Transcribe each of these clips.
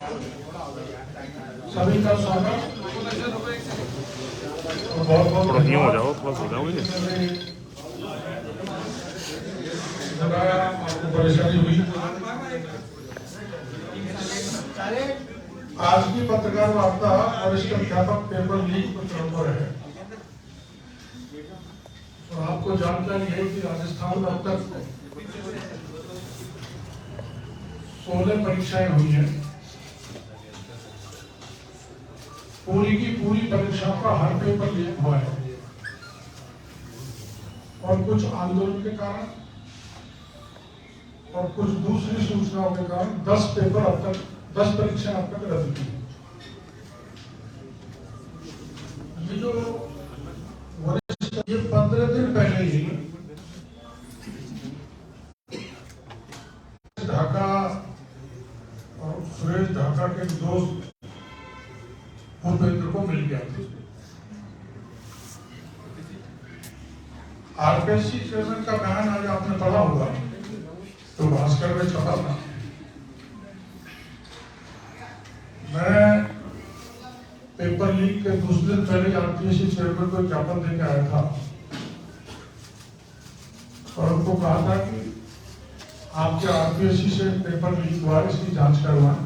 सभी का स्वागत। बहुत बहुत थोड़ा यूँ हो जाओ, बस हो जाओ। मुझे लगाया, आपको परेशानी हुई। आज की पत्रकार वार्ता वरिष्ठ अध्यापक पेपर लीक पर है। और आपको जानकारी है कि राजस्थान में अब तक 16 परीक्षाएं हुई हैं। पूरी की पूरी परीक्षा का हर पेपर लीक हुआ है और कुछ आंदोलन के कारण और कुछ दूसरी सूचनाओं के कारण 10 परीक्षाएं अब तक रद्द की। ये जो वरिष्ठ, ये 15 दिन पहले ही ढाका और सुरेश ढाका के दोस्त भूपेंद्र को मिल गया था। आरपीएससी चेयरमैन का बयान आज आपने पढ़ा होगा, तो भास्कर में छपा था। मैं पेपर लीक के दूसरे दिन पहले आरपीएससी चेयरमैन को ज्ञापन देकर आया था और उनको कहा था कि आपके आरपीएससी से पेपर लीक हुआ है, इसकी जांच करवाएं।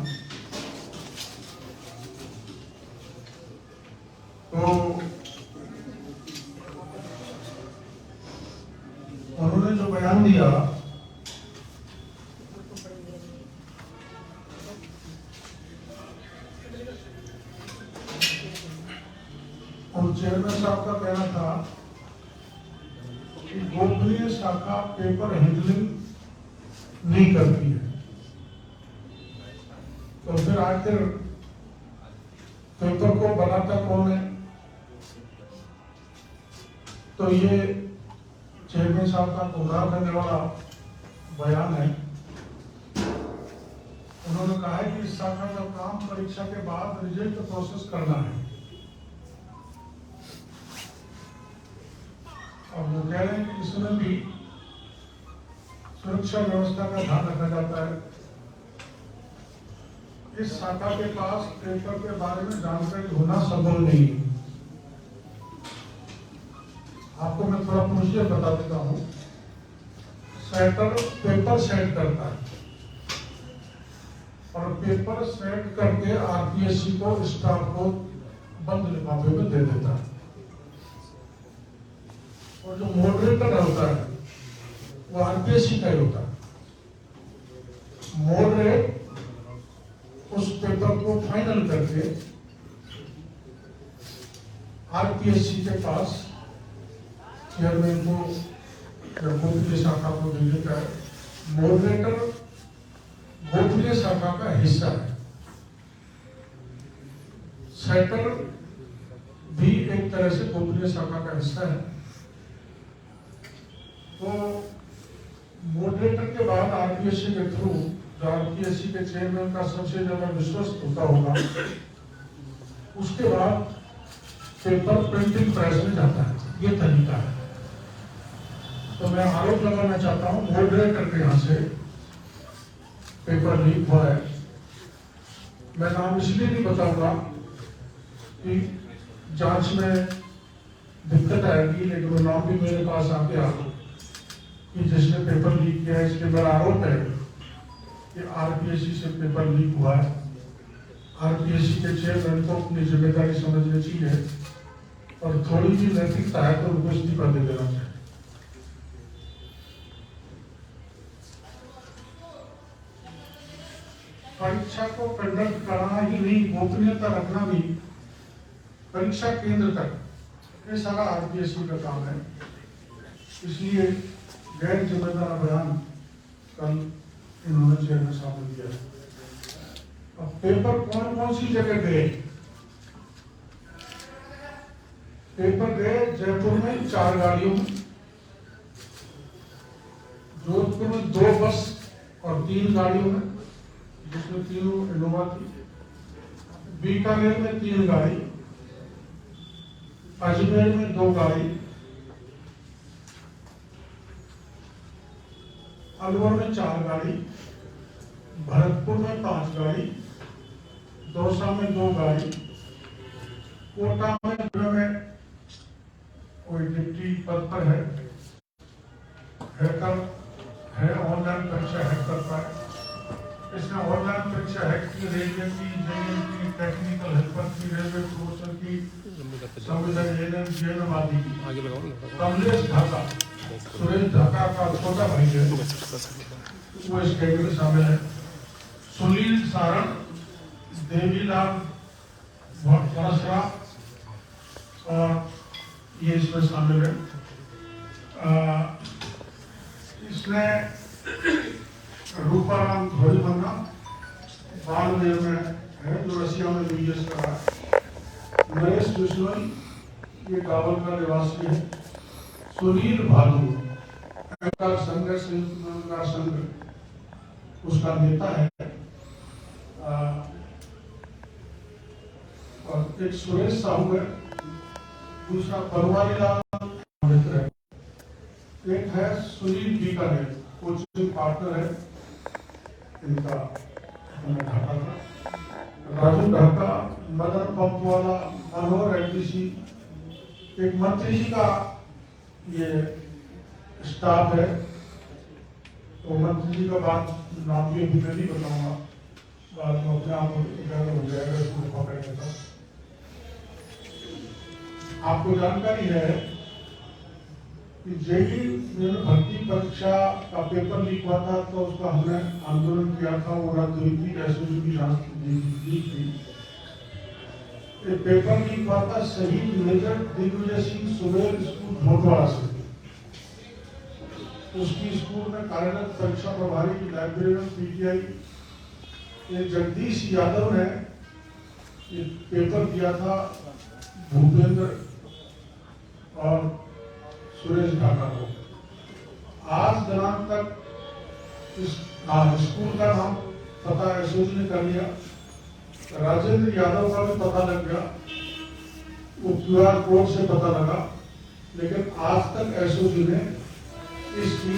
तो उन्होंने जो बयान दिया, और चेयरमैन साहब का कहना था कि गोपनीय शाखा पेपर हैंडलिंग नहीं करती है। तो फिर आखिर पेपर को बनाता कौन है? तो ये चेयरमैन साहब का गुमराह करने वाला बयान है। उन्होंने कहा है कि इस शाखा का काम परीक्षा के बाद रिजल्ट प्रोसेस करना है। और वो कह रहे हैं कि इसमें भी सुरक्षा व्यवस्था का ध्यान रखा जाता है। इस शाखा के पास पेपर के बारे में जानकारी होना संभव नहीं है। आपको मैं थोड़ा प्रोसीजर बता देता हूँ। सेटर पेपर सेट करता है और पेपर सेट करके आरपीएससी को, स्टाफ को बंद लिफाफे में दे देता है। और जो मॉडरेटर होता है वो आरपीएससी का ही होता है। मॉडरेट उस पेपर को फाइनल करके आरपीएससी के पास चेयरमैन को या गोपनीय शाखा को भेज देता है। मॉडरेटर गोपनीय शाखा का हिस्सा है। सेटर भी एक तरह से गोपनीय शाखा का हिस्सा है। तो मॉडरेटर के बाद आरपीएससी के थ्रू, जो आरपीएससी के चेयरमैन का सबसे ज्यादा विश्वस्त होता होगा, उसके बाद पेपर प्रिंटिंग प्रेस में जाता है। ये तरीका है। तो मैं आरोप लगाना चाहता हूं मॉडरेटर के यहाँ से पेपर लीक हुआ है। मैं नाम इसलिए नहीं बताऊंगा कि जांच में दिक्कत आएगी, लेकिन वो नाम भी मेरे पास आ गया कि जिसने पेपर लीक किया है। इसलिए मेरा आरोप है कि आरपीएससी से पेपर लीक हुआ है। आरपीएससी के चेयरमैन को अपनी जिम्मेदारी समझनी चाहिए और थोड़ी भी नैतिकता है तो उनको इस्तीफा दे देना चाहिए। परीक्षा को कंडक्ट कराना ही नहीं, गोपनीयता रखना भी परीक्षा केंद्र तक, ये सारा आरपीएससी का काम है। इसलिए गैर जिम्मेदार बयान कल इन्होंने चेयरमैन साहब ने दिया है। अब पेपर कौन कौन सी जगह गए? पेपर गए जयपुर में 4 गाड़ियों में, जोधपुर में 2 बस और 3 गाड़ियों में, जिसमें 3 इनोवा थी। बीकानेर में 3 गाड़ी, अजमेर में 2 गाड़ी, अलवर में 4 गाड़ी, भरतपुर में 5 गाड़ी दौसा में 2 गाड़ी, कोटा में कोई डिप्टी पद पर है, हैकर है, ऑनलाइन परीक्षा हैक करता है। इसने ऑनलाइन परीक्षा हैक की, रेलवे की, जेएन की, टेक्निकल हेल्पर की, रेलवे प्रोफेसर की, संविधान जेएनएम आदि की। कमलेश ढाका, सुरेश ढाका का छोटा भाई है, वो इस कैटेगरी में शामिल है। सुनील सारण, देवीलाल वनसरा, ये इसमें शामिल है। इसने रूपाराम धोरीमन्ना बाड़मेर में है, जो रशिया में बीएस कर रहा है। नरेश बिश्नोई, ये काबुल का निवासी है। सुनील भालू, संघ संघ उसका नेता है। और एक सुरेश साहू है, दूसरा बनवारी लाल मित्र है। एक है सुनील बीकानेर, कोचिंग पार्टनर है इनका, ढाका का। राजू ढाका, मदन पंपवाला, मनोहर एलटीसी, एक मंत्री जी का ये स्टाफ है। तो मंत्री जी का बात नाम भी अभी मैं नहीं बताऊंगा, बाद में अपने आप हो जाएगा इसको पकड़ने का। आपको जानकारी है कि जेईई में भर्ती परीक्षा का पेपर लीक हुआ था, तो उसका हमने आंदोलन किया था, वो रद्द हुई थी, एसओजी की जांच दी थी। ये पेपर लीक हुआ था शहीद मेजर दिग्विजय सिंह सुबेर स्कूल भोटवाड़ा से। उसकी स्कूल में कार्यरत परीक्षा प्रभारी लाइब्रेरियन पीटीआई ये जगदीश यादव ने ये पेपर दिया था भूपेंद्र और सुरेश ढाका को। आज दिनांक तक इस स्कूल का नाम पता एसओजी ने कर लिया, राजेंद्र यादव का भी पता लग गया, वो क्यूआर कोड से पता लगा, लेकिन आज तक एसओजी ने इसकी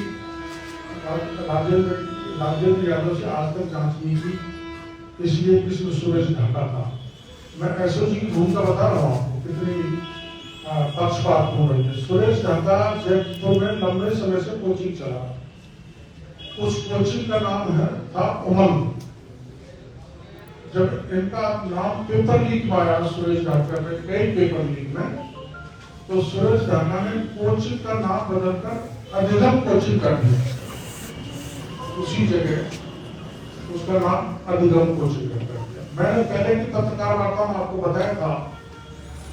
राजेंद्र यादव से आज तक जांच नहीं की, इसलिए किसमें सुरेश ढाका था। मैं एसओजी की भूमिका बता रहा हूँ आपको कितनी पक्षपात हो रही है। सुरेश ढाका जयपुर में लंबे समय से कोचिंग चला, उस कोचिंग का नाम था उमंग। जब इनका नाम पेपर लीक पाया सुरेश ढाका में, कई पेपर लीक में, तो सुरेश ढाका ने कोचिंग का नाम बदलकर अधिगम कोचिंग कर दिया। उसी जगह उसका नाम अधिगम कोचिंग कर दिया। मैंने पहले की पत्रकार वार्ता में आपको बताया था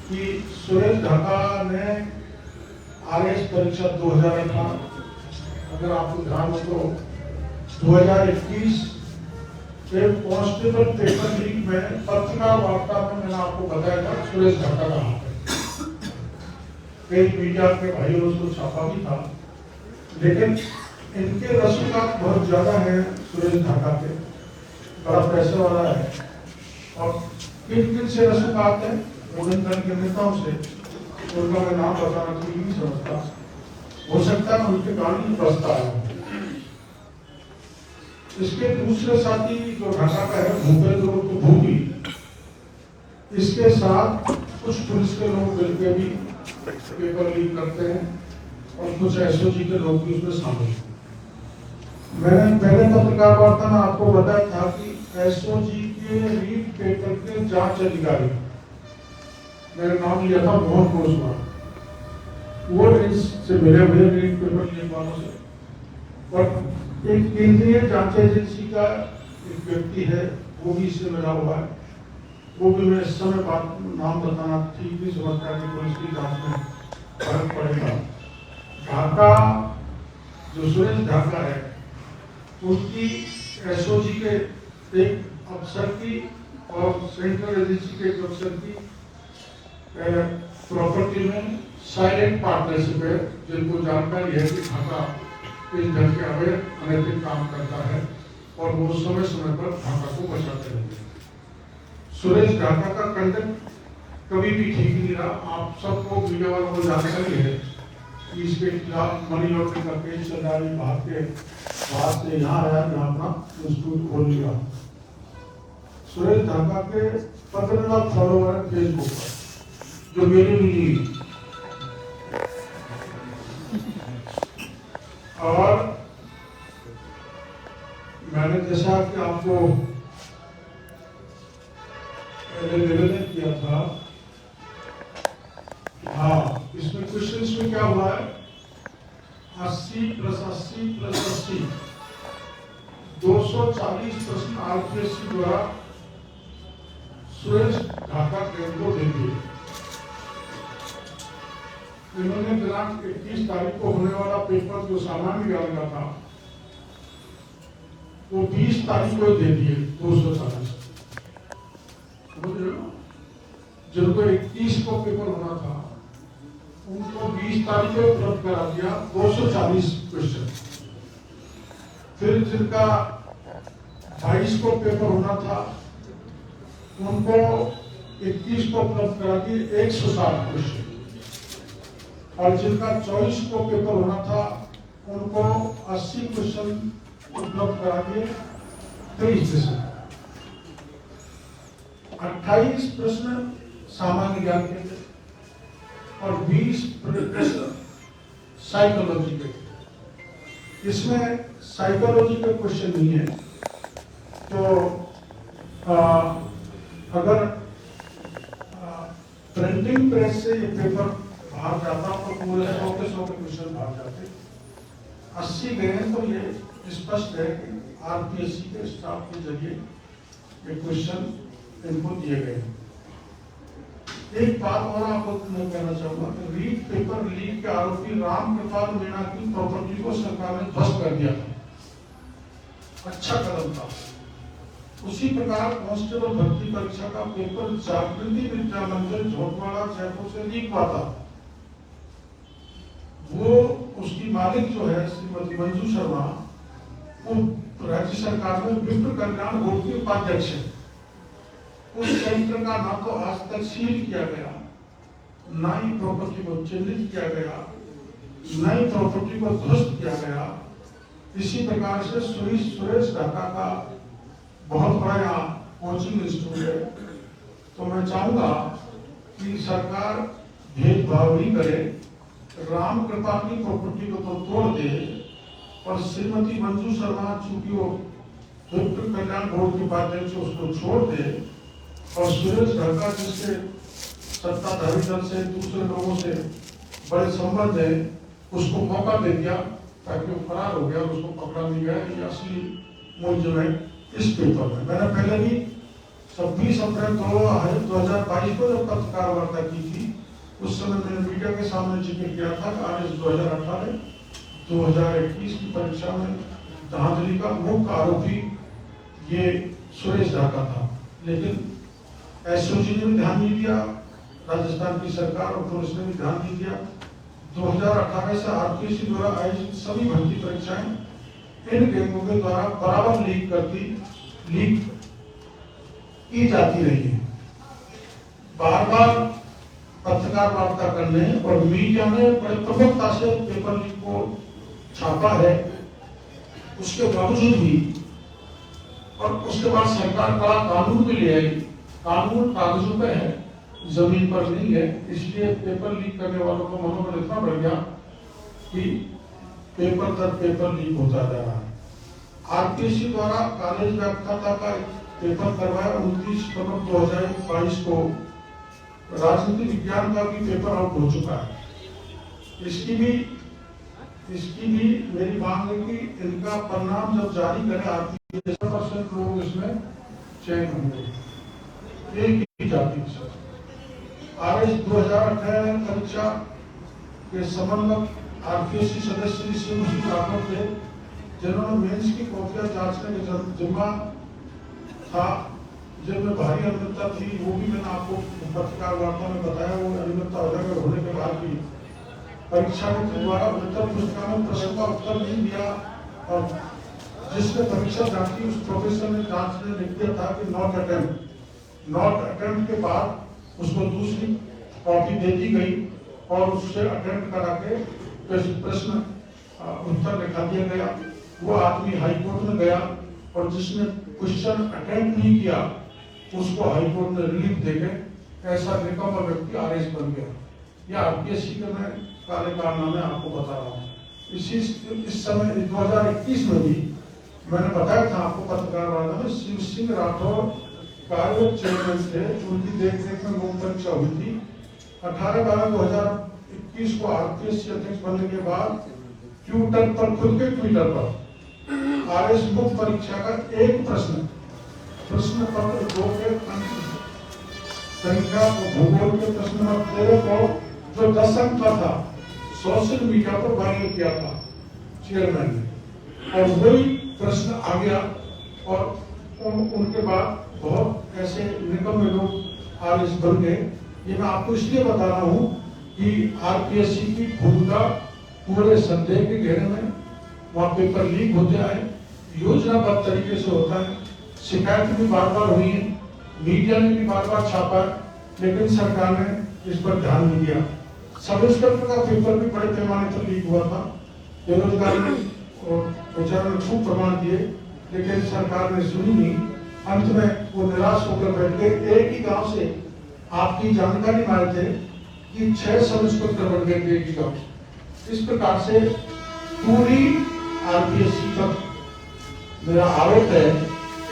कि सुरेश ढाका ने आरएस परीक्षा 2018, अगर आपको ध्यान हो तो 2021 के कांस्टेबल पेपर लीक में पत्रकार वार्ता में मैंने आपको बताया था सुरेश ढाका का हाथ है। कई मीडिया के भाइयों ने उसको छापा भी था, लेकिन इनके रसूखात बहुत ज्यादा है सुरेश ढाका के, बड़ा पैसे वाला है। और किन किन से रसूखात है, विभिन्न के नेताओं से, उनका मैं नाम बताना ठीक नहीं समझता, हो सकता है उनके कारण ही बसता है। इसके दूसरे साथी जो ढाका का है भूपेंद्र उर्फ भूपी, इसके साथ कुछ पुलिस के लोग मिलकर भी पेपर लीक करते हैं और कुछ एसओजी के लोग भी उसमें शामिल हैं। मैंने पहले पत्रकार वार्ता में आपको बताया था कि एसओजी के लीक पेपर के जांच अधिकारी, मेरा नाम लिया था मोहन कोसवाल, वो इससे मिले हुए लीक पेपर लीक वालों से। और एक केंद्रीय जांच एजेंसी का एक व्यक्ति है, वो भी इससे मिला हुआ है, वो भी मैं इस समय बात नाम बताना ठीक नहीं समझता कि पुलिस की जांच में फर्क पड़ेगा। ढाका जो सुरेश ढाका है, उनकी एसओजी के एक अफसर की और सेंट्रल एजेंसी के एक अफसर की प्रॉपर्टी में साइलेंट पार्टनरशिप है, जिनको जानकारी है कि ढाका इस ढंग के अवैध अनैतिक काम करता है और वो समय समय पर ढाका को बचाते रहेंगे। सुरेश ढाका का कंडक्ट कभी भी ठीक नहीं रहा। आप सबको मीडिया वालों को जानकारी है कि इसके खिलाफ मनी लॉन्ड्रिंग का केस चल रहा है, बाहर से यहाँ आया, यहाँ अपना इंस्टीट्यूट खोल लिया। सुरेश ढाका के 15 लाख फॉलोवर है फेसबुक पर, जो मेरे भी नहीं। और मैंने जैसा कि आपको पहले निवेदन किया था, हाँ, इसमें क्वेश्चन में क्या हुआ है, 80 + 80 + 80 240 प्रश्न आरपीएससी द्वारा सुरेश ढाका ट्रेन को दे दिए। इन्होंने दिनांक 21 तारीख को होने वाला पेपर जो सामान्य ज्ञान का था वो 20 तारीख को दे दिए 240। समझ रहे हो? जिनको 21 को पेपर होना था उनको 20 तारीख को उपलब्ध करा दिया 240 क्वेश्चन। फिर जिनका 22 को पेपर होना था उनको 21 को उपलब्ध करा दिए 160 क्वेश्चन, और जिनका 24 को पेपर होना था उनको 80 क्वेश्चन उपलब्ध करा दिए 23 प्रश्न। 28 प्रश्न सामान्य ज्ञान के थे और 20 प्रश्न साइकोलॉजी के थे। इसमें साइकोलॉजी के क्वेश्चन नहीं है, तो अगर प्रिंटिंग प्रेस से ये पेपर बाहर जाता तो पूरे 100 के क्वेश्चन बाहर जाते। 80 गए हैं, तो ये स्पष्ट है कि आरपीएससी के स्टाफ के जरिए ये क्वेश्चन इनको दिए गए हैं। एक बात और आपको मैं कहना चाहूंगा कि रीट पेपर लीक के आरोपी रामकृपाल मीणा की प्रॉपर्टी को सरकार ने ध्वस्त कर दिया था। अच्छा कदम था। उसी प्रकार कांस्टेबल भर्ती परीक्षा का पेपर जागृति विद्या मंदिर झोटवाड़ा जयपुर से लीक हुआ था। वो उसकी मालिक जो है श्रीमती मंजू शर्मा, वो राज्य सरकार में विप्र कल्याण बोर्ड के उपाध्यक्ष है। उस सेंटर का ना तो आज तक सील किया गया, ना ही प्रॉपर्टी को चिन्हित किया गया, ना ही प्रॉपर्टी को ध्वस्त किया गया। इसी प्रकार से सुरेश ढाका का बहुत बड़ा यहाँ कोचिंग इंस्टीट्यूट है। तो मैं चाहूंगा कि सरकार भेदभाव नहीं करे, राम कृपा की प्रॉपर्टी को तो तोड़ दे, और श्रीमती मंजू शर्मा चूंकि वो विप्र कल्याण बोर्ड के उपाध्यक्ष उसको छोड़ दे, और सुरेश ढाका जिसके सत्ताधारी दल से दूसरे लोगों से बड़े संबंध है उसको मौका दे दिया, ताकि वो फरार हो गया, उसको पकड़ा नहीं गया। ये असली मुलजिम है इस पेपर में। मैंने पहले भी 26 अप्रैल 2022 को जब पत्रकार वार्ता की थी, उस समय मैंने मीडिया के सामने जिक्र किया था कि आज 2018-2021 की परीक्षा में धांधली का मुख्य आरोपी ये सुरेश ढाका था। लेकिन एसओजी ने भी ध्यान नहीं दिया, राजस्थान की सरकार और पुलिस ने भी ध्यान नहीं दिया। 2018 से आरपीएससी द्वारा आयोजित सभी भर्ती परीक्षाएं इन गैंगों के द्वारा बराबर लीक की जाती रही है। बार बार पत्रकार वार्ता करने और मीडिया में बड़े प्रमुखता से पेपर लीक को छापा है, उसके बावजूद भी, और उसके बाद सरकार का कानून भी ले आई। कानून कागजों पे है, जमीन पर नहीं है। इसलिए पेपर लीक करने वालों का मनोबल इतना बढ़ गया कि पेपर दर पेपर लीक होता जा रहा है। आरपीएससी द्वारा कॉलेज व्याख्याता का पेपर करवाया 29 नवंबर 2022 को। राजनीति विज्ञान का भी पेपर आउट हो चुका है। इसकी भी मेरी मांग है कि इनका परिणाम जब जारी करे आरपीएससी 100% लोग इसमें चयन होंगे, एक ही जाति से। आरएस 2018 परीक्षा के समन्वयक आरपीएससी सदस्य शिव राठौर थे, जिन्होंने मेंस की कॉपियां जांचने का जिम्मा था, जिनमें भारी अनियमितता थी। वो भी मैंने आपको पत्रकार वार्ता में बताया। वो अनियमितता उजागर होने के बाद भी परीक्षा के द्वारा उत्तर पुस्तिका में प्रश्न का उत्तर नहीं दिया, और जिसने परीक्षा जांची उस प्रोफेसर ने जांच में लिख दिया था कि नॉट अटेम्प्ट के बाद उसको दूसरी कॉपी दे दी गई, और उससे अटेम्प्ट करा के प्रश्न उत्तर लिखा दिया गया। वो आदमी हाईकोर्ट में गया, और जिसने क्वेश्चन अटेम्प्ट नहीं किया उसको हाईकोर्ट ने रिलीफ देके ऐसा निकम्मा व्यक्ति आरएस बन गया। यह आरपीएससी के मैं काले कारनामे आपको बता रहा हूँ। इस समय 2021 में भी मैंने बताया था आपको पत्रकार वार्ता में, शिव सिंह राठौर कार्यवाहक चेयरमैन थे, उनकी देखरेख में लोक परीक्षा हुई थी। 18/12/2021 को आरपीएससी अध्यक्ष बनने के बाद ट्विटर पर, खुद के ट्विटर पर आरएस मुख्य परीक्षा का एक प्रश्न पत्र 2 के अंक संख्या भूगोल के प्रश्न नंबर 13 को जो 10 अंक का था सोशल मीडिया पर वायरल किया था चेयरमैन ने, और वही प्रश्न आ गया। और उनके बाद बहुत ऐसे निकम्मे लोग आरएस बन गए। ये मैं आपको इसलिए बता रहा हूँ कि आरपीएससी की भूमिका पूरे संदेह के घेरे में, वहाँ पेपर लीक होते आए, योजनाबद्ध तरीके से होता है, शिकायत भी बार बार हुई है, मीडिया ने भी बार बार छापा, लेकिन सरकार ने इस पर ध्यान नहीं दिया। सब इंस्पेक्टर का पेपर भी बड़े पैमाने पर लीक हुआ था, बेरोजगार ने बेचारों ने खूब प्रमाण दिए, लेकिन सरकार ने सुनी नहीं। अंत में वो निराश होकर बैठ गए। एक ही गांव से आपकी जानकारी में आए थे कि 6 सब इंस्पेक्टर बन गए एक ही गांव से। इस प्रकार से पूरी आरपीएससी पर मेरा आरोप है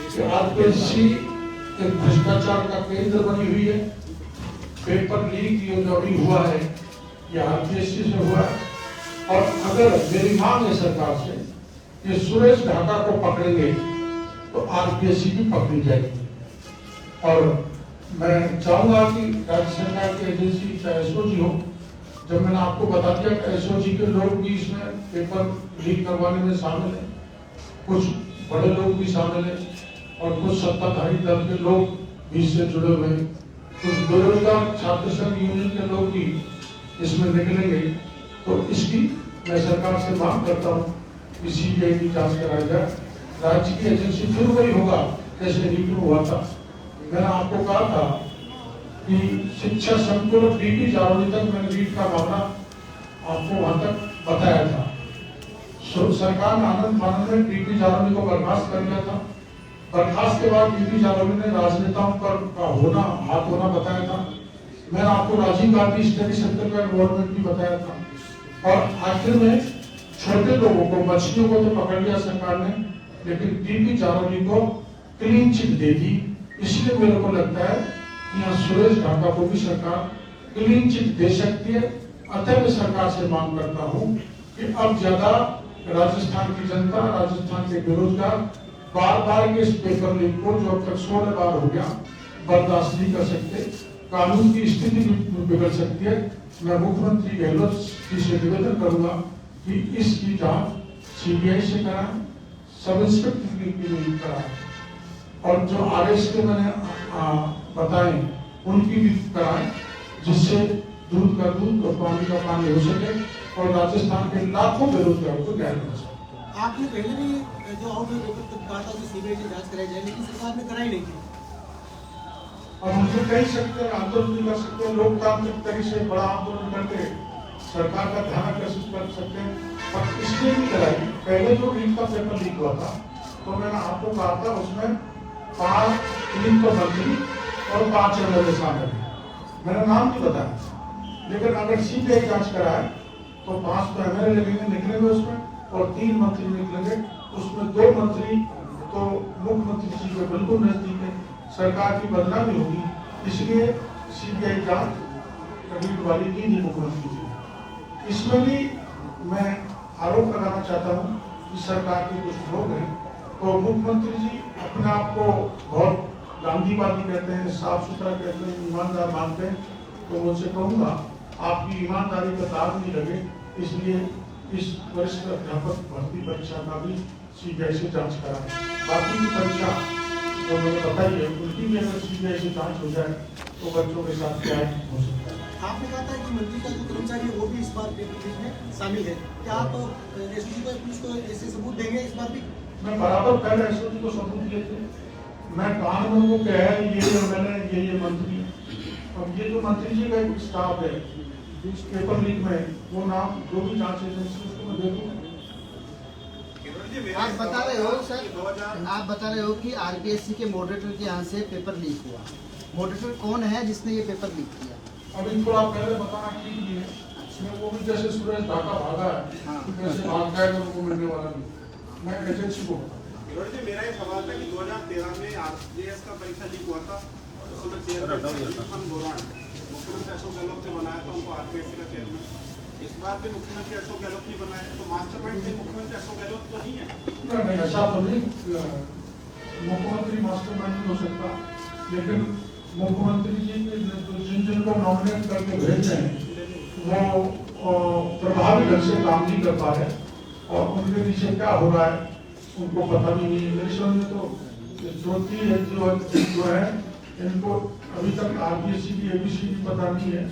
कि आरपीएससी एक भ्रष्टाचार का केंद्र बनी हुई है। पेपर लीक ये जो अभी हुआ है ये आरपीएससी से हुआ है। और अगर मेरी मांग है सरकार से कि सुरेश ढाका को पकड़ेंगे तो आरपीएससी भी पकड़ी जाएगी। और मैं चाहूंगा कि राज्य सरकार की एजेंसी चाहे एसओजी हो, जब मैंने आपको बता दिया कि एसओजी के लोग भी इसमें पेपर लीक करवाने में शामिल है, कुछ बड़े लोग भी शामिल है और कुछ सत्ताधारी दल के लोग भी इससे जुड़े हुए हैं, कुछ बेरोजगार छात्र संघ यूनियन के लोग भी इसमें निकलेंगे। तो इसकी मैं सरकार से मांग करता हूँ कि सीबीआई की जांच कराई जाए। राज्य की एजेंसी फिर वही होगा जैसे रीट में हुआ था। मैंने आपको कहा था कि शिक्षा संकुल डीपी जारोली तक मैंने रीट का मामला आपको वहां तक बताया था। सरकार ने आनंद फानंद में डीपी जारोली को बर्खास्त कर दिया था। बर्खास्त के बाद डीपी जारोली ने राजनेताओं पर का होना हाथ होना बताया था। मैंने आपको राजीव गांधी स्टडी सेंटर का इन्वॉल्वमेंट भी बताया था। और आखिर में छोटे लोगों को, मछलियों को तो पकड़ लिया सरकार ने, लेकिन डीपी जारोली को क्लीन चिट दे दी। इसलिए मेरे को लगता है कि यहाँ सुरेश ढाका को भी सरकार क्लीन चिट दे सकती है। अतः मैं सरकार से मांग करता हूँ कि अब ज्यादा राजस्थान की जनता, राजस्थान के बेरोजगार बार बार के इस पेपर लीक को, जो अब तक 16 बार हो गया, बर्दाश्त नहीं कर सकते। कानून की स्थिति भी बिगड़ सकती है। मैं मुख्यमंत्री गहलोत जी से निवेदन करूंगा कि इसकी जांच सीबीआई से कराएं, सब इंस्पेक्टर की भी कराएं, और जो आरएस के मैंने बताए उनकी भी कराएं, जिससे दूध का दूध और पानी का पानी हो सके और राजस्थान के लाखों बेरोजगारों को न्याय मिल सके। आपने पहले भी जो आउटलेट पेपर कहा था कि सीबीआई से जांच कराई जाए, लेकिन सरकार ने कराई नहीं थी। अब हम तो कह सकते हैं, आंदोलन भी कर सकते हैं, लोकतांत्रिक तरीके से बड़ा आंदोलन करके सरकार का ध्यान आकर्षित कर सकते हैं, पर इसलिए भी कराई। पहले जो लीक का पेपर लीक हुआ था तो मैंने आपको कहा था उसमें 5 लीक तो मंत्री और 5 एमएलए शामिल है। मैंने नाम नहीं बताया, लेकिन अगर सीबीआई जांच कराए तो 5 तो एमएलए निकलेंगे उसमें और 3 मंत्री निकलेंगे। उसमें 2 मंत्री तो मुख्यमंत्री जी के बिल्कुल नजदीक है, सरकार की बदनामी होगी। इसलिए सीबीआई जांच कभी वाली की नहीं मुख्यमंत्री जी। इसमें भी मैं आरोप लगाना चाहता हूँ कि सरकार के कुछ लोग हैं, तो मुख्यमंत्री जी अपने आप को बहुत गांधीवादी कहते हैं, साफ सुथरा कहते हैं, ईमानदार मानते हैं, तो मुझसे कहूँगा आपकी ईमानदारी का दाग नहीं लगे, इसलिए इस वरिष्ठ अध्यापक भर्ती परीक्षा का भी सीबीआई से जांच कराएं। बाकी की परीक्षा जो मैंने बताई है उनकी भी अगर सीबीआई से जांच हो जाए तो बच्चों के साथ क्या हो सकता है। आपने कहा था कि मंत्री का जो कर्मचारी है वो भी इस बार पेपर में शामिल है, क्या आप एसओजी को पुलिस को ऐसे सबूत देंगे इस बार भी? मैं बराबर पहले एसओजी को सबूत देते हैं। मैं कानून को कह है ये मैंने ये मंत्री, अब ये जो मंत्री जी का स्टाफ है इस पेपर लीक में, वो नाम जो भी जांच एजेंसी उसको मैं दे दूंगा। आप बता रहे हो सर, आप बता रहे हो कि आरपीएससी के मॉडरेटर के यहाँ से पेपर लीक हुआ। मॉडरेटर कौन है जिसने ये पेपर लीक किया? अब इनको आप पहले बताना ठीक नहीं है। इसमें वो भी जैसे सुरेश ढाका भागा है, हाँ। वैसे भाग जाएगा उनको मिलने वाला नहीं। मैं एजेंसी को बताऊँ। जी मेरा ये सवाल था कि 2013 में आरपीएस का परीक्षा लीक हुआ था, उसमें चेयरमैन मुख्यमंत्री अशोक गहलोत ने बनाया था उनको आरपीएससी का चेयरमैन। इस बार भी मुख्यमंत्री अशोक गहलोत नहीं बनाया, तो मास्टरमाइंड में मुख्यमंत्री अशोक गहलोत तो नहीं है। नहीं, ऐसा तो नहीं। मुख्यमंत्री मास्टरमाइंड नहीं हो सकता, लेकिन मुख्यमंत्री जी जिन जिनको नॉमिनेट करके भेज रहे हैं वो प्रभावी ढंग से काम नहीं कर पा रहे, और उनके पीछे क्या हो रहा है उनको पता भी नहीं है। मेरी समझ में तो ज्योति जो है इनको अभी तक आरपीएससी की एबीसीडी पता नहीं है,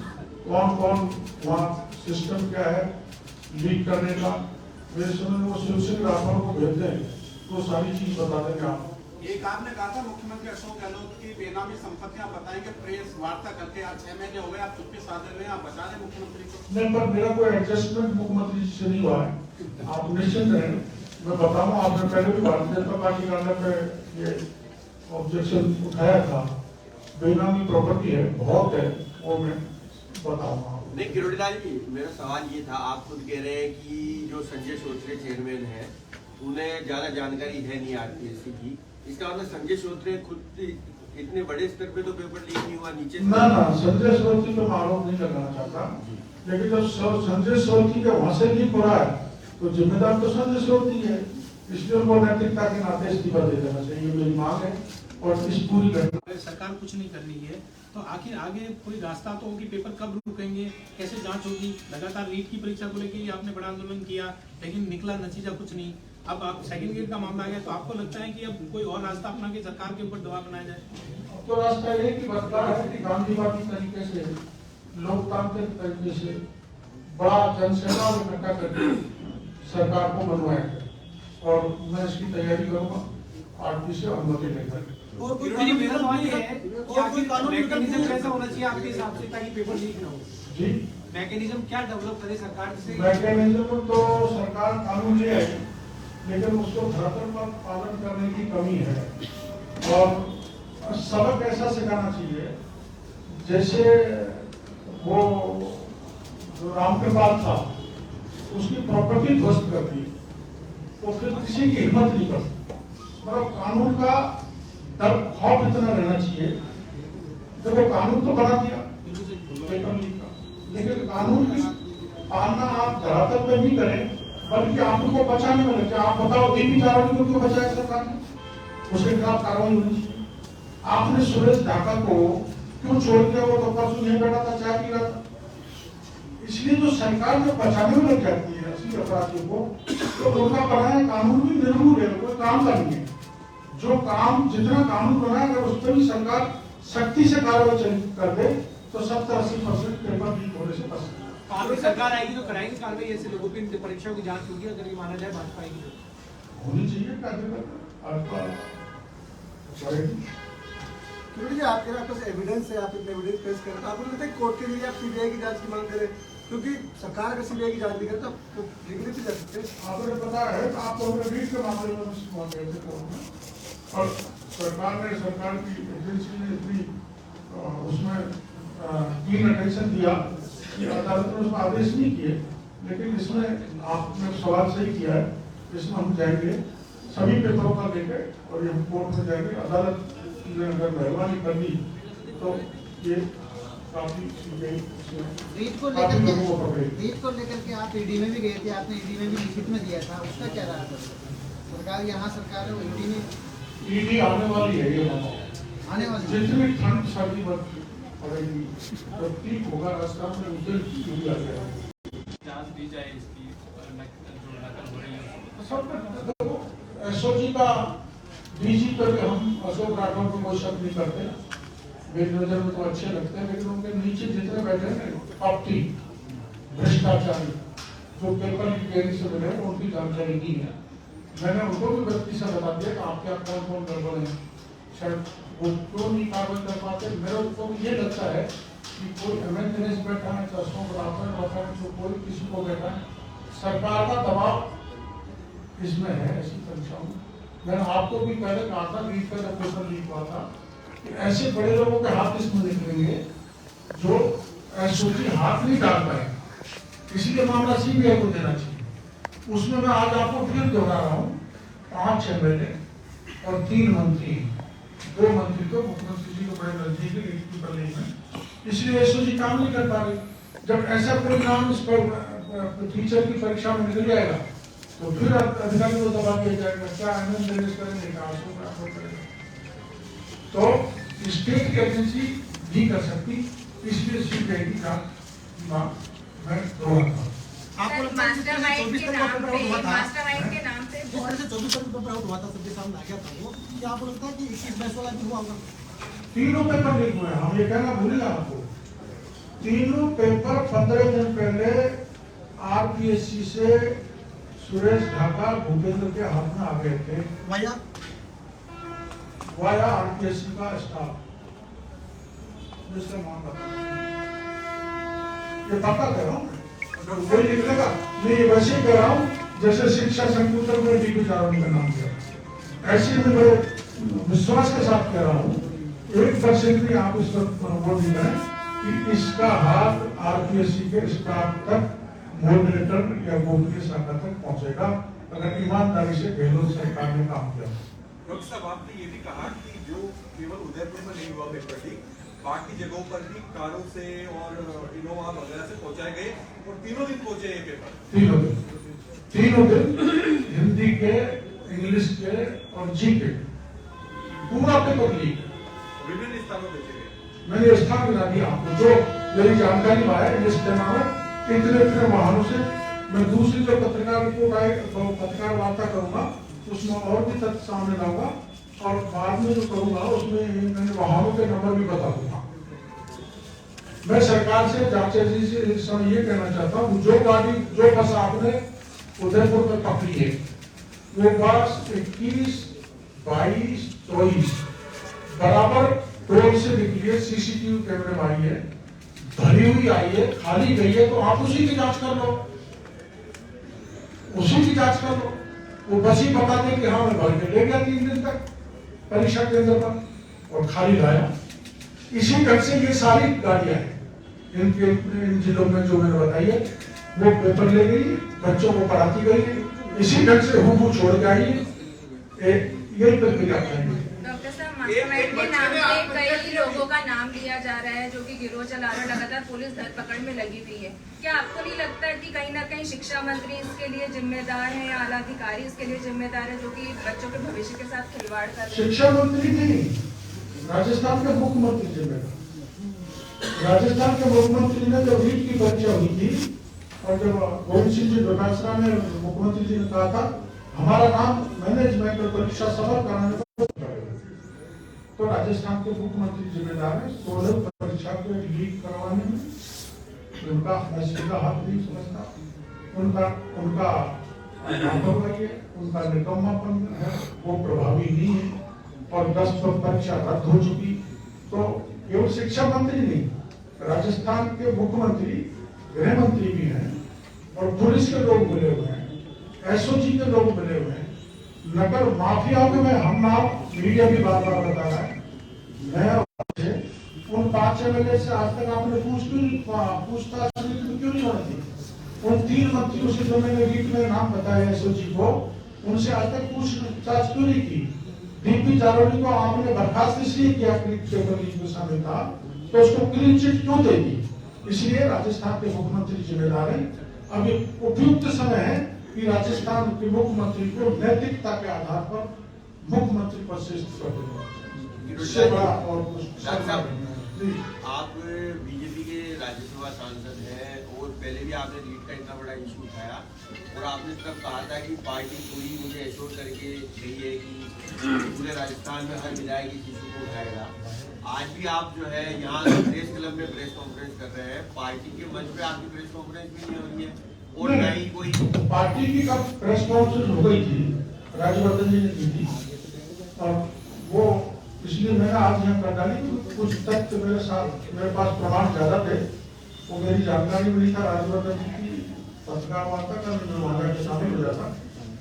कौन कौन वहाँ सिस्टम क्या है लीक करने का। मेरे समझ में वो शिवसेना राठौर को भेज दें तो सारी चीज बता देंगे आप। एक आपने कहा था मुख्यमंत्री अशोक गहलोत की बेनामी संपत्तियां बताएंगे, प्रेस वार्ता करके आज 6 महीने हो गए, आप चुप्पी साधे हुए, आप बचा दें मुख्यमंत्री को। नहीं, पर मेरा कोई एडजस्टमेंट मुख्यमंत्री जी से नहीं हुआ है, आप निश्चिंत रहें। मैं बताऊँ, आपने पहले भी भारतीय जनता पार्टी का पे ये ऑब्जेक्शन उठाया था, बेनामी प्रॉपर्टी है बहुत है, वो मैं बताऊंगा। नहीं किरोड़ीलाल जी, मेरा सवाल ये था, आप खुद कह रहे हैं कि जो संजय श्रोत्रे चेयरमैन है उन्हें ज्यादा जानकारी है नहीं आरपीएससी की, इसका मतलब संजय श्रोत्रे खुद इतने बड़े स्तर पे तो पेपर लीक नहीं हुआ, नीचे ना संजय श्रोत्री पे आरोप नहीं लगाना चाहता, लेकिन जब संजय श्रोत्री के वहां से लीक हो रहा है तो जिम्मेदार तो संजय श्रोत्री है, इसलिए उनको नैतिकता के नाते इस्तीफा दे देना चाहिए, मेरी मांग है। और इस पूरी घटना सरकार कुछ नहीं कर रही है तो आखिर आगे कोई रास्ता तो होगी, पेपर कब रुकेंगे, कैसे जांच होगी? लगातार नीट की परीक्षा को लेकर आपने बड़ा आंदोलन किया लेकिन निकला नतीजा कुछ नहीं। अब आप सेकंड गेट का मामला आ गया तो आपको लगता है कि अब कोई और रास्ता अपना के सरकार के ऊपर दबाव बनाया जाए? तो रास्ता ये कि बदला है कि गांधीवादी तरीके से, लोकतांत्रिक तरीके से बड़ा जनसेना इकट्ठा करके सरकार को बनवाए, और मैं इसकी तैयारी करूंगा आरपी से अनुमति लेकर। और कोई मेरा सवाल ये है कि आखिर मैकेनिज्म कैसा होना चाहिए आपके हिसाब से ताकि पेपर लीक ना हो? जी, मैकेनिज्म क्या डेवलप करे सरकार से? मैकेनिज्म तो सरकार कानून ले आई, लेकिन उसको धरातल पर पालन करने की कमी है। और सबक ऐसा सिखाना चाहिए, जैसे वो जो रामकृपाल था उसकी प्रॉपर्टी ध्वस्त कर दी, तो फिर किसी की हिम्मत नहीं करती। मतलब कानून का डर खौफ इतना रहना चाहिए, जब वो कानून तो बना दिया पेपर लीक का, लेकिन कानून की पालना आप धरातल पे नहीं करें, बल्कि आप उनको बचाने में लगे। आप बताओ दीपी चारों को क्यों बचाया सरकार ने? उसके खिलाफ कार्रवाई होनी चाहिए। आपने सुरेश ढाका को क्यों छोड़ दिया? वो तो परसों नहीं बैठा था, चाय पी रहा था। इसलिए जो सरकार जो बचाने में लग जाती है असली अपराधियों को, तो उनका बनाया कानून भी निर्भूल है, कोई काम का नहीं है। जो काम जितना कानून बनाया अगर उस पर भी सरकार सख्ती से कार्रवाई कर दे तो 70-80% पेपर लीक होने से बच सकता है। सरकार आएगी तो कराएगी कार्रवाई, ऐसे लोगों की परीक्षा की जांच होगी अगर ये माना जाए भाजपा आएगी तो होनी चाहिए। आपके पास एविडेंस है, आप इतने एविडेंस पेश करें, तो आपको लगता है कोर्ट के लिए आप सीबीआई की जांच की मांग करें? क्योंकि सरकार अगर सीबीआई की जांच नहीं करे तो लीगली भी जा सकते हैं। आपको पता है तो आप लोगों ने रीट के मामले में मांग रहे थे, और सरकार की एजेंसी ने इतनी उसमें कीन अटेंशन दिया कि अदालत ने उसमें आदेश नहीं किए। लेकिन इसमें आपने सवाल सही किया है, इसमें हम जाएंगे सभी पेपरों का लेके और ये हम कोर्ट में जाएंगे। अदालत ने अगर मेहरबानी कर दी तो ये काफी रीट को लेकर के आप ईडी में भी गए थे, आपने ईडी में भी लिखित में दिया था, उसका क्या रहा था? सरकार यहाँ सरकार है ईडी में, ईडी आने वाली है, ये आने वाली जितनी ठंड सर्दी पड़ेगी तो ठीक होगा रास्ता में, उधर ईडी आ जाएगा। जांच दी जाए इसकी जो नकल हो रही है सब एसओजी का डीजी पर भी हम अशोक राठौर को कोई शक नहीं करते, मेरी नजर में तो अच्छे लगते हैं, लेकिन उनके नीचे जितने बैठे हैं पार्टी भ्रष्टाचारी जो पेपर लीकेज से मिले उनकी जानकारी नहीं है। मैंने उनको भी व्यक्ति से बता दिया कि आपके यहाँ कौन कौन गड़बड़ है, शायद वो क्यों नहीं कार्रवाई कर पाते। मेरे को ये लगता है कि कोई एमएनएस बैठा है, अशोक राठौर बैठा है, तो कोई किसी को बैठा है, सरकार का दबाव इसमें है ऐसी परीक्षाओं में। मैंने आपको भी पहले कहा था, नीट का जब पेपर लीक हुआ था, कि ऐसे बड़े लोगों के हाथ इसमें निकलेंगे जो एसओजी हाथ नहीं डाल पाएगा, इसीलिए मामला सीबीआई को देना चाहिए। उसमें मैं आज आपको फिर दोहरा रहा हूँ, 5 एमएलए और 3 मंत्री, 2 मंत्री तो मुख्यमंत्री जी को बड़े नजदीक है लीक पेपर लीक में, इसलिए एसओजी काम नहीं कर पा रही। जब ऐसा कोई नाम इस पर टीचर की परीक्षा में निकल जाएगा तो फिर अधिकारी को दबा दिया जाएगा, क्या एमएलए करेंगे, करेगा। तो स्टेट एजेंसी नहीं कर सकती, इसलिए सीबीआई की जांच मैं दोहराता हूँ। आपको लगता है कि मास्टरमाइंड 24 के तारीख को नाम पेपर आउट हुआ पे था, मास्टरमाइंड के नाम पे जिस तरह से 24 तारीख को पेपर आउट हुआ था, सबके सामने आ गया था वो, क्या आपको लगता है कि 21 बैच वाला भी हुआ होगा? तीनों पेपर लीक हुए हैं, हम ये कहना भूलेगा आपको। तीनों पेपर 15 दिन पहले आरपीएससी से सुरेश ढाका भूपेंद्र के हाथ में आ गए थे, वाया आरपीएससी का स्टाफ, जिसका नाम बता, ये पक्का कह रहा हूँ, कोई निकलेगा नहीं, वैसे ही कह रहा हूँ जैसे शिक्षा संकुल में डीपी जारौनी का नाम दिया, ऐसे मैं बड़े विश्वास के साथ कह रहा हूँ, 1% भी आप इस पर वो नहीं करें कि इसका हाथ आरपीएससी के स्टाफ तक, मॉडरेटर या गोपनीय शाखा तक पहुंचेगा, अगर ईमानदारी से गहलोत सरकार ने काम किया। डॉक्टर साहब, आपने ये भी कहा कि जो केवल उदयपुर में नहीं हुआ पेपर लीक, बाकी जगहों पर भी कारों से और इनोवा वगैरह से पहुंचाए गए और तीनों दिन पहुंचे ये पेपर। तीनों दिन हिंदी के, इंग्लिश के और जीके पूरा पेपर लीक विभिन्न स्थानों पे चले। मैंने स्थान बना दिया आपको, जो मेरी जानकारी में आया इस इतने वाहनों से। मैं दूसरी जो पत्रकार रिपोर्ट आए, पत्रकार वार्ता करूंगा, उसमें और भी तथ्य सामने लाऊंगा, और बाद में जो करूंगा उसमें मैंने वाहनों के नंबर भी बता दूंगा। मैं सरकार से, जांच एजेंसी से इस समय ये कहना चाहता हूँ, जो गाड़ी, जो बस आपने उदयपुर में पकड़ी है, वो बस 21, 22, 24 बराबर टोल से निकली है, सीसीटीवी कैमरे में आई है, भरी हुई आई है, खाली गई है, तो आप उसी की जांच कर लो, उसी की जांच कर लो। वो बस ही बता दे कि हाँ मैं भर के ले गया 3 दिन तक परीक्षा केंद्र पर और खाली लाया। इसी ढंग से ये सारी गाड़ियां हैं इनके, इन जिलों में जो मैंने बताई है, वो पेपर ले गई, बच्चों को पढ़ाती गई, इसी ढंग से हूँ छोड़ के आई, यही प्रक्रिया अपनाई। डॉक्टर साहब, मास्टरमाइंड के नाम पे कई लोगों का नाम लिया जा रहा है जो कि गिरोह चला रहा है, लगातार पुलिस धरपकड़ में लगी हुई है। क्या आपको नहीं लगता है कि कहीं ना कहीं शिक्षा मंत्री इसके लिए जिम्मेदार है या आला अधिकारी इसके लिए जिम्मेदार है, जो कि बच्चों के भविष्य के साथ खिलवाड़ कर रहे हैं? शिक्षा मंत्री नहीं, राजस्थान के मुख्यमंत्री जिम्मेदार। राजस्थान के मुख्यमंत्री ने जब नीट की परीक्षा हुई थी और जब गोविंद सिंह जी डोटासरा ने, मुख्यमंत्री जी ने कहा था हमारा नाम मैनेजमेंट और परीक्षा सफल कराने में, तो राजस्थान के मुख्यमंत्री जिम्मेदार है 16 परीक्षा को लीक करवाने में। उनका मैं सीधा हाथ नहीं समझता, उनका लापरवाही है, उनका निकम्मापन है, वो प्रभावी नहीं है, और 10 परीक्षा रद्द हो चुकी। तो केवल शिक्षा मंत्री नहीं, राजस्थान के मुख्यमंत्री, गृह मंत्री भी हैं, और पुलिस के लोग मिले हुए हैं, एसओजी के लोग मिले हुए हैं, नगर माफियाओं के, मैं हम नाम मीडिया भी बार बार बता रहा है, मैं उन 5 एमएलए से आज तक आपने पूछताछ क्यों नहीं होती? उन 3 मंत्रियों से जो मैंने रीट में नाम बताया एसओजी को, उनसे आज तक पूछताछ क्यों नहीं की? डीपी जारौनी को आपने बर्खास्त इसलिए किया, पेपर लीक में शामिल था, तो उसको क्लीन चिट क्यों दे दी? इसलिए राजस्थान के मुख्यमंत्री जिम्मेदार है। अभी उपयुक्त समय है कि राजस्थान के मुख्यमंत्री को नैतिकता के आधार पर मुख्यमंत्री पद से इस्तीफा देना। आप बीजेपी के राज्यसभा सांसद हैं और पहले भी आपने नीट का इतना बड़ा इशू उठाया और आपने तब कहा था कि पार्टी पूरी मुझे एश्योर करके गई है कि पूरे राजस्थान में हर विधायक इस इशू को उठाएगा। आज भी आप जो है यहाँ प्रेस क्लब में प्रेस कॉन्फ्रेंस कर रहे हैं, पार्टी के मंच पे आपकी प्रेस कॉन्फ्रेंस भी नहीं हो रही है और न ही कोई पार्टी की कब प्रेस कॉन्फ्रेंस हो गई थी, राजवर्धन जी ने की थी, और वो इसलिए मैंने आज यहाँ कर डाली। कुछ तथ्य मेरे साथ, मेरे पास प्रमाण ज्यादा थे, वो मेरी जानकारी में नहीं था। राजवर्धन जी की पत्रकार वार्ता का मैं वहां के शामिल हो जाता,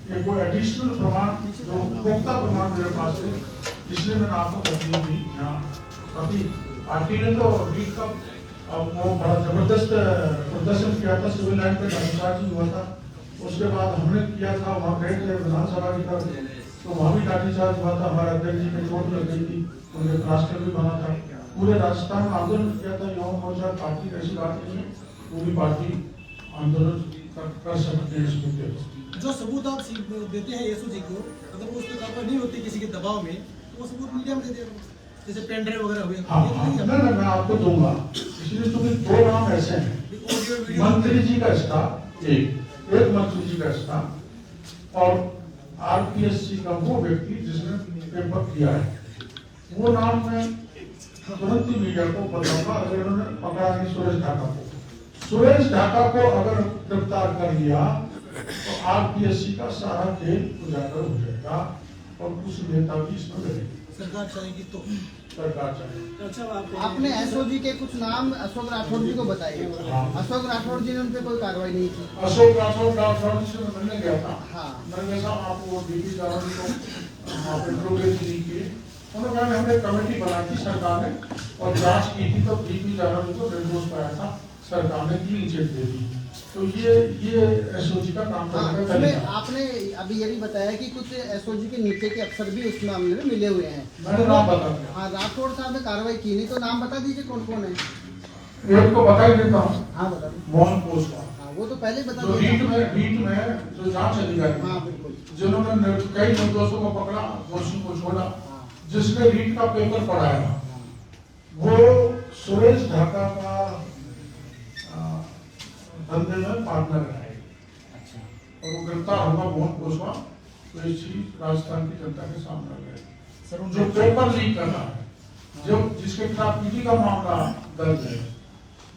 ये कोई एडिशनल प्रमाण जो पुख्ता प्रमाण मेरे पास है, इसलिए मैंने आपको तस्वीर दी। यहाँ अभी पार्टी ने तो रीट का वो बड़ा जबरदस्त प्रदर्शन किया था, सिविल लाइन पे लाठीचार्ज हुआ था। उसके बाद हमने किया था, वहाँ गए थे विधानसभा की तरफ, तो वहाँ भी लाठीचार्ज हुआ था। हमारे अध्यक्ष जी की चोट लग गई थी, उनके राष्ट्र भी बना था। पूरे राजस्थान में आंदोलन किया था। युवा मोर्चा पार्टी ऐसी बात नहीं है, पूरी पार्टी आंदोलन कर सकते हैं इस मुद्दे पर। जो सबूत आप देते हैं एसओजी को, अगर वो उस पर कार्रवाई नहीं होती किसी के दबाव में, तो वो सबूत मीडिया में दे देगा, जैसे पेन ड्राइव वगैरह हुए। हाँ, मैं आपको दूंगा। इसलिए तुम्हें दो नाम ऐसे हैं, मंत्री जी का स्टाफ, एक मंत्री जी का स्टाफ और आरपीएससी का वो व्यक्ति जिसने पेपर किया है, वो नाम मैं तुरंत ही मीडिया को बताऊंगा। अगर उन्होंने पकड़ा नहीं सुरेश ढाका को अगर गिरफ्तार कर लिया तो आरपीएससी का सारा खेल उजागर हो जाएगा और कुछ नेता भी इसमें रहेंगे। सरकार चाहेगी तो सरकार चाहेगी। अच्छा, आपने एसओजी के कुछ नाम अशोक राठौड़ जी को बताए। अशोक राठौड़ जी ने उन पे कोई कार्रवाई नहीं की। अशोक राठौड़ से मैं मिलने गया था। हाँ, मैंने कहा आपको डीपी जारौली को इंट्रोगेट नहीं किए। उन्होंने कहा हमने कमेटी बनाई थी सरकार ने और जांच की थी, तो डीपी जारौली को निर्दोष पाया था, सरकार ने क्लीन चिट दे दी। तो ये एसओजी का काम करने का तरीका है। आपने अभी ये भी बताया कि कुछ एसओजी के नीचे के अफसर भी उस मामले में मिले हुए हैं। मैंने नाम बता दिया। हाँ, राठौड़ साहब ने कार्रवाई की नहीं, तो नाम बता दीजिए कौन कौन है। एक को बता ही देता हूँ। हाँ, बता दीजिए। मोहन पोस्वाल, हाँ, वो तो पहले बता जो दिया। रीट में जो जांच अधिकारी, हाँ, बिल्कुल। जिन्होंने कई निर्दोषों को पकड़ा, दोषियों को छोड़ा, जिसने रीट का पेपर पढ़ाया, वो सुरेश ढाका का धंधे में पार्टनर है और वो गिरफ्तार होगा मोहन पोस्वाल। तो इस चीज राजस्थान की जनता के सामने आ गए। जो पेपर लीक कर रहा है, जो जिसके खिलाफ पीटी का मामला दर्ज है,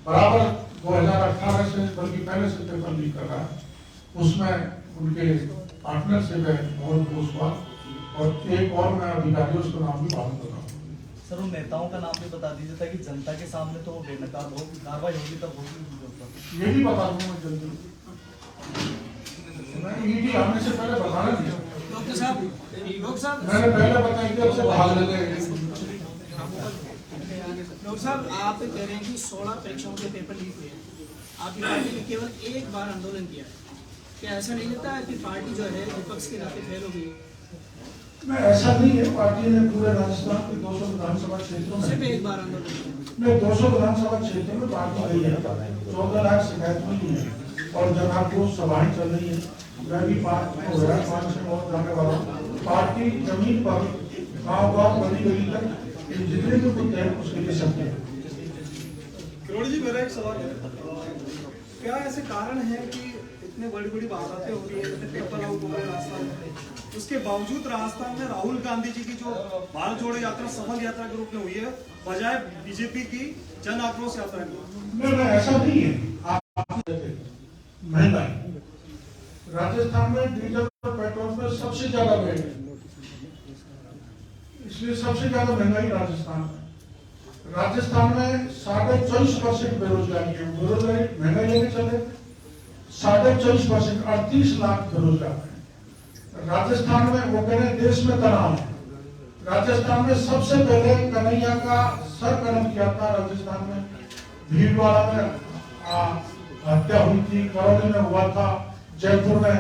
बराबर 2018 से बल्कि पहले से पेपर लीक कर रहा है, उसमें उनके पार्टनर से गए मोहन पोस्वाल और एक और मैं अधिकारी, उसका नाम भी मालूम कर रहा हूँ। सर, उन नेताओं का नाम भी बता दीजिए ताकि जनता के सामने तो वो बेनकाब हो, कार्रवाई होगी तब होगी। ये भी बता दूंगा जल्दी। मैंने ईडी आने से पहले बताना नहीं। डॉक्टर साहब, मैंने पहले बताया कि अब से भाग ले गए। डॉक्टर साहब, आप कह रहे हैं कि 16 परीक्षाओं के पेपर लीक हुए हैं, आपकी पार्टी ने केवल एक बार आंदोलन किया है। क्या ऐसा नहीं लगता है कि पार्टी जो है विपक्ष के नाते फेल हो गई? मैं ऐसा नहीं है, पार्टी ने पूरे राजस्थान के 200 विधानसभा क्षेत्रों में सिर्फ एक बार आंदोलन, मैं 200 विधानसभा क्षेत्रों में पार्टी गई है। 14 लाख शिकायत हुई है और जन आक्रोश सभाएं चल रही है। मैं भी 5 से और जाने वाला हूँ। पार्टी जमीन पर गाँव गली गली तक जितने भी मुद्दे हैं उसके लिए सकते हैं। करोड़ जी, मेरा एक सवाल है, क्या ऐसे कारण है कि इतने बड़ी बड़ी वारदातें हो रही है, इतने पेपर आउट हो रहे हैं राजस्थान में, उसके बावजूद राजस्थान में राहुल गांधी जी की जो भारत जोड़ो यात्रा सफल यात्रा के रूप में हुई है, बजाय बीजेपी की जन आक्रोश यात्रा की? नहीं, ऐसा नहीं है। महंगाई राजस्थान में डीजल और पेट्रोल पर सबसे ज्यादा रेट है, इसलिए सबसे ज्यादा महंगाई राजस्थान में। राजस्थान में 24.5% बेरोजगारी है। बेरोजगारी महंगाई लेके चले 24.5%, 38 लाख बेरोजगार है राजस्थान में। वो कह रहे देश में तनाव है। राजस्थान में सबसे पहले कन्हैया का सर कलम किया था। राजस्थान में भीलवाड़ा में हत्या हुई थी, करौली में हुआ था, जयपुर में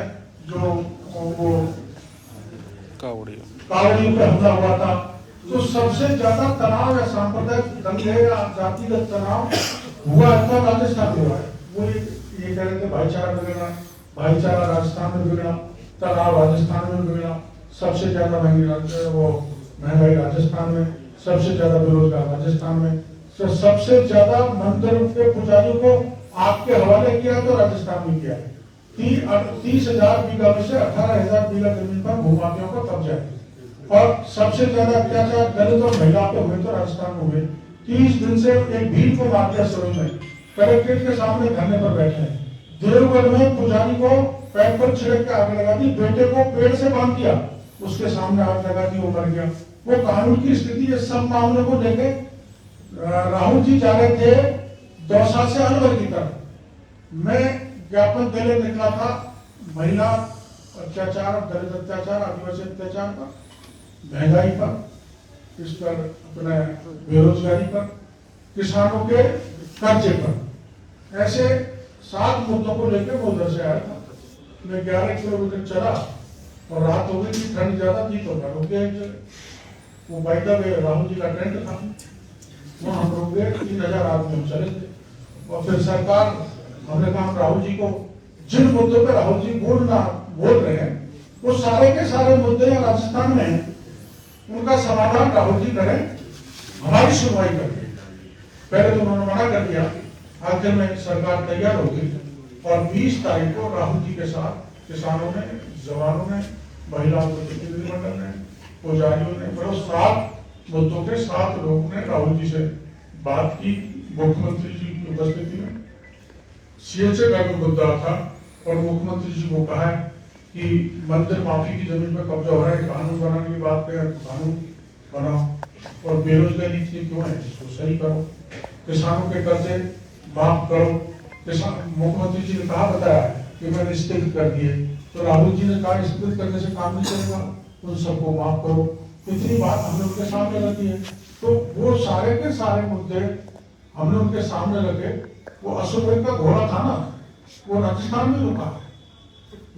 जो वो कावड़ी पे हमला हुआ था। तो सबसे ज्यादा तनाव है, सांप्रदायिक दंगे या जातिगत तनाव हुआ है तो राजस्थान में हुआ है। वो ये कह रहे थे भाईचारा बिगड़ा, भाईचारा राजस्थान में बिगड़ा, तनाव राजस्थान में बिगड़ा। सबसे ज्यादा महंगाई राजस्थान में, सबसे ज्यादा बेरोजगार राजस्थान में। तो सबसे ज्यादा मंदिर के पुजारियों को आपके हवाले किया तो राजस्थान में किया है। 30,000 बीघा में से 18,000 बीघा जमीन पर भूमाफियों को कब्जा है। और सबसे ज्यादा अत्याचार दलित और महिला पे हुए तो राजस्थान में हुए। 30 दिन से एक भीड़ को मार दिया सरोज में, कलेक्ट्रेट के सामने धरने पर बैठे हैं। देवगढ़ में पुजारी को पैर पर छिड़क के आग लगा दी, बेटे को पेड़ से बांध दिया, उसके सामने आग लगा दी, वो मर गया। वो कानून की स्थिति, ये सब मामले को लेके राहुल जी जा रहे थे दौसा से अलवर की तरफ। मैं ज्ञापन देने निकला था महिला अत्याचार, दलित अत्याचार, आदिवासी अत्याचार पर, महंगाई पर, इस पर अपने बेरोजगारी पर, किसानों के कर्जे पर, ऐसे 7 मुद्दों को लेकर वो उधर से आया था। मैं 11 किलोमीटर चला और रात हो गई थी, ठंड ज्यादा थी तो मैं रुक गया एक जगह। वो by the way Rahul ji का टेंट था, वहाँ हम रुक गए। 3000 आदमी हम चले थे और फिर सरकार, हमने कहा राहुल जी को जिन मुद्दों पे राहुल जी बोल रहे हैं वो सारे के सारे मुद्दे राजस्थान में हैं, उनका समाधान राहुल जी करें, हमारी सुनवाई करें। पहले तो उन्होंने मना कर दिया, आखिर में सरकार तैयार हो गई और 20 तारीख को राहुल जी के साथ किसानों ने, जवानों ने, महिलाओं के प्रतिनिधिमंडल ने, पुजारियों ने, बड़े 7 मुद्दों के 7 लोगों ने राहुल जी से बात की मुख्यमंत्री जी की उपस्थिति में। सीएचए का भी मुद्दा था और मुख्यमंत्री जी को कहा है कि मंदिर माफी की जमीन पर कब्जा हो रहा है, कानून बनाने की बात करें तो कानून बनाओ और बेरोजगारी इतनी क्यों है इसको सही करो, किसानों के कर्जे माफ करो। मुख्यमंत्री जी ने कहा बताया कि मैंने स्थगित कर दिए, तो राहुल जी ने कहा स्थगित करने से काम नहीं चलेगा, उन सबको माफ करो। इतनी बात हमने उनके सामने रखी है, तो वो सारे के सारे मुद्दे हमने उनके सामने रखे। वो अशोक का घोड़ा था ना, वो राजस्थान में रुका,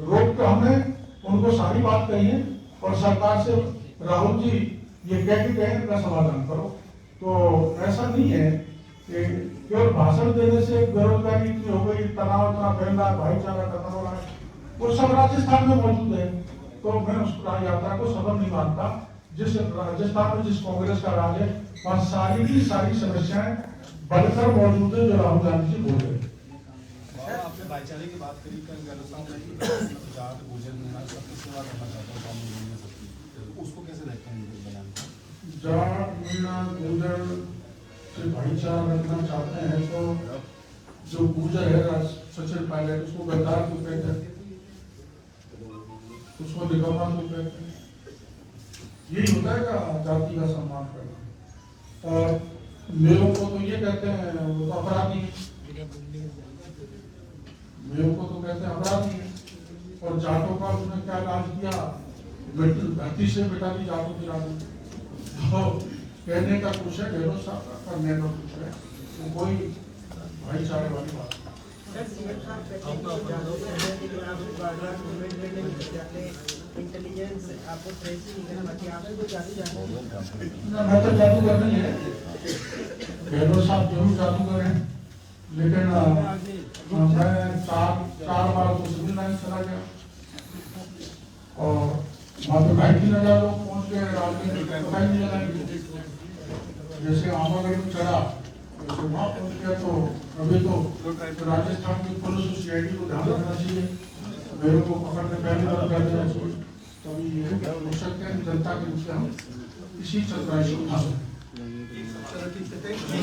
रोक के हमने उनको सारी बात कही है और सरकार से राहुल जी ये कह के गए इनका समाधान करो। तो ऐसा नहीं है कि केवल भाषण देने से बेरोजगारी इतनी हो गई, तनाव इतना फैल रहा है, भाईचारा खत्म हो रहा है, वो सब राजस्थान में मौजूद है। तो मैं उस यात्रा को सफल नहीं मानता। जिस राजस्थान में जिस कांग्रेस का राज है वहाँ सारी की सारी समस्याएं बढ़कर मौजूद है जो राहुल गांधी जी बोल रहे हैं। आपने भाईचारे की बात करी, जात गुजर सबकी सेवा करना चाहता हूँ, उसको कैसे देखते हैं? जाट मीणा गुजर से भाईचारा रखना चाहते हैं तो जो गुजर है सचिन पायलट उसको गद्दार क्यों कहते हैं, उसको निकम्मा क्यों कहते हैं? यही होता है का जाति का सम्मान करना। और मेरों को तो ये कहते हैं वो तो अपराधी, मेरों को तो कहते हैं अपराधी। और जाटों का उसने क्या इलाज किया, धरती से बेटा की जाटों की राजू। तो कहने का कुछ है, गहलोत साहब का करने का कुछ है, तो कोई भाईचारे वाली बात इंटेलिजेंस आपको मैं तो जादूगर नहीं है, गहलोत साहब जरूर जादूगर हैं, लेकिन मैं 4 बार तो सिविल लाइन चला गया और वहाँ पे 2,500 लोग पहुँच गए, राजनीति पता ही नहीं चला। जैसे आमागढ़ में चढ़ा तो वहाँ पहुँच गया। तो अभी तो राजस्थान की पुलिस उस सीआईडी को ध्यान रखना चाहिए, मेरे को पकड़ने पहले बार कर देना चाहिए, तभी ये हो सकते हैं जनता के रूप से हम इसी चतुराई को उठा सकते हैं।